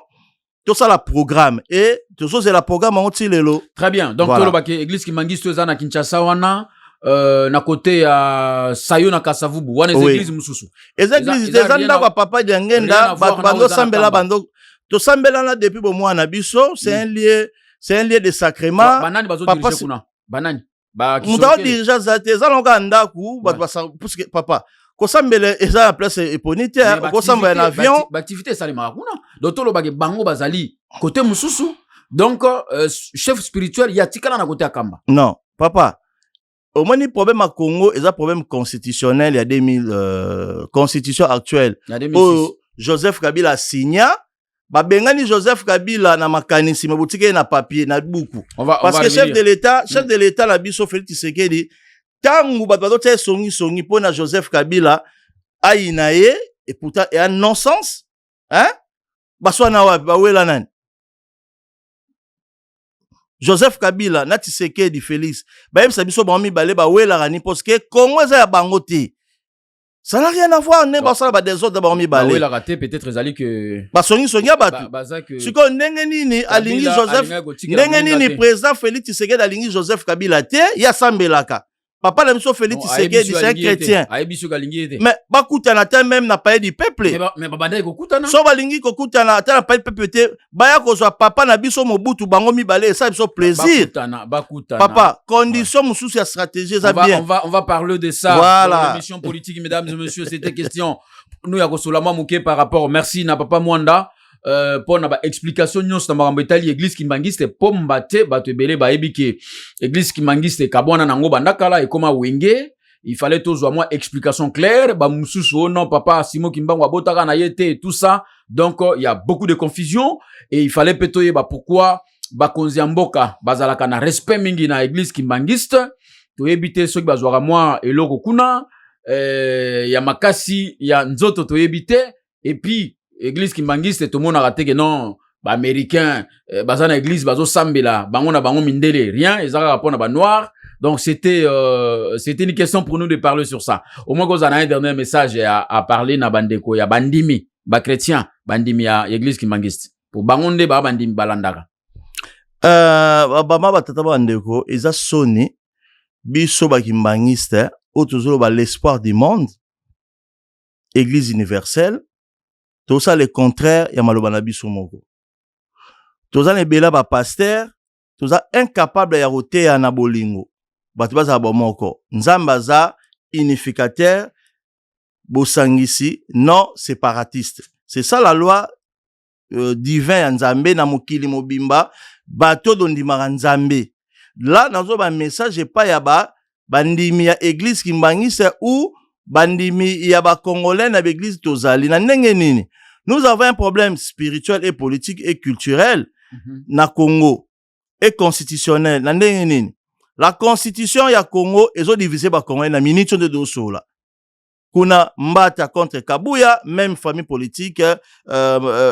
tout ça la programme et tout ça c'est la programme en lelo très bien donc voilà. tolobaki église Kimbangisto eza na Kinshasa wana na côté ya Sayo na Kasavubu wana oui. église mususu eza église eza ndako papa de ngenda bando sambela bando to sambela na depuis bo mwana biso c'est un lieu de sacrement banani bazo diriger kuna banani ba muta dirija zate za longa ndaku ba puisque papa ko sambela eza la place eponite ko sambela na avion activité salima kuna donc tolobaki bango bazali côté mususu donc chef spirituel ya tikala na côté akamba non papa au moins problème à Congo et un problème constitutionnel il y a 2000 constitution actuelle où Joseph Kabila signa ba bengani Joseph Kabila na makanisi mabutike na papier na buku parce que chef de l'état la biso Félix Tshisekedi tangu bato tse songi pona Joseph Kabila ainaye et pourtant et un non-sens hein baswana wa bawela nani Joseph Kabila na Tshisekedi Félix ba sabiso ba mi balé ba wela rani parce que Congo za ya bango te ça n'a rien à voir ne ba sala ba des autres ba mi balé wela raté peut-être ezali que ba songi abatu siko ndenge nini alingi Joseph ndenge nini président Félix Tshisekedi alingi Joseph Kabila te ya sambelaka papa na biso Félix Tshisekedi c'est un chrétien mais bakutana ta même na pays du peuple mais babanda kokutana so balingi kokutana ta na pays du peuple te baya kozwa papa na biso Mobutu bango mibale ça biso plaisir bakutana papa condition mususu ya stratégie ça bien on va parler de ça voilà. Dans l'émission politique mesdames et messieurs c'était question nous ya kosolama muke par rapport merci na papa Mwanda pour na ba explication nyos na makambo etali église Kimbangiste pomba te bato ebele ba ebike église Kimbangiste kabwana nango bandakala ekoma wenge il fallait tozwa moi explication claire ba mususu oh non papa Simon Kimbangu abotaka na yete tout ça donc il y a beaucoup de confusion et il fallait petoyer ba pourquoi ba konzi mboka bazalaka na respect mingi na église Kimbangiste to ebite soki bazwaka moi eloko kuna ya makasi ya nzoto to ebite et puis église Kimbangiste tout le monde a raté que non ba américain bazana église bazo sambela bango na bango mindele rien ezaka rapport na ba noir donc c'était une question pour nous de parler sur ça au moins qu'on a un dernier message à parler na bandeko ya bandimi ba chrétien bandimi ya église Kimbangiste pour bangonde ba bandimi balandaka bama batata bandeko eza soni biso ba Kimbangiste autour ba l'espoir du monde église universelle tout ça le contraire ya maloba na biso moko tout ça nebela ba pasteur tout ça incapable ya roter na bolingo batu baza bomoko nzamba za unificateur bosangisi non séparatiste c'est ça la loi divin ya nzambe na mokili mobimba bato dondimaka nzambe là nazo ba message pas ya ba bandimi ya église Kimbangiste ou bandimi ya ba congolais na église tozali na ndenge nini. Nous avons un problème spirituel et politique et culturel na Congo et constitutionnel na ndenge nini. La constitution ya Congo ezo diviser ba Congolais na minute de dosola. Kuna Mbata contre Kabuya, même famille politique,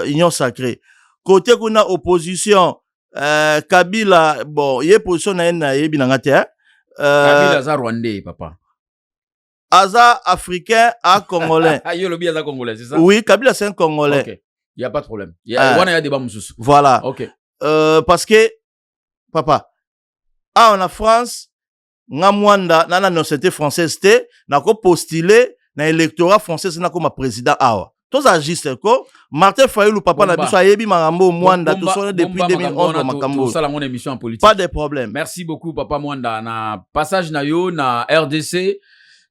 union sacrée. Côté kuna opposition, Kabila, bon, yé position na yebi na ngate, Kabila za Rwandais, papa. Aza africain à congolais. Ah, yo lobi aza congolais, c'est ça? Oui, Kabila c'est un congolais. Ok. Il y a pas de problème. Il y a débat moussous. Voilà. Ok. Parce que papa, on a France, nga Mwanda, nana nationalité française te, na ko postuler na électorat français na ko ma président awa. Tous agissent ko Martin Fayulu papa na biso ayebi makambo Mwanda tout sonné depuis 2011 makambo. Ça la mon émission en politique. Pas de problème. Merci beaucoup papa Mwanda na passage na yo na RDC.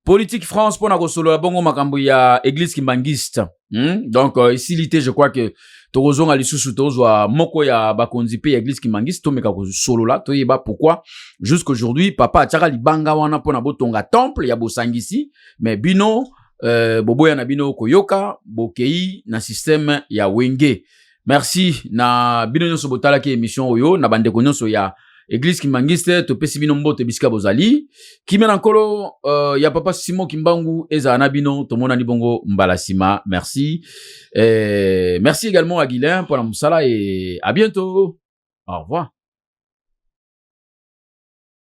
Politique France pour na solo la bongo makambo ya église kimbangiste. Donc ici l'ité je crois que tozonga lisusu tozwa moko ya bakonzi pe ya église kimbangiste to meka ko solo la to yeba pourquoi jusqu'aujourd'hui papa ataka libanga wana pona botonga temple ya bosangisi mais bino boboya na bino koyoka bokei na système ya wenge. Merci na bino nyonso botala ki émission oyo na bande ko nyonso ya Église Kimbangiste to pesi bino mbote bisika bozali kimena nkolo ya papa Simon Kimbangu eza na bino to mona ni bongo mbalasima. Merci merci également à Guilain pour la musala et à bientôt. Au revoir.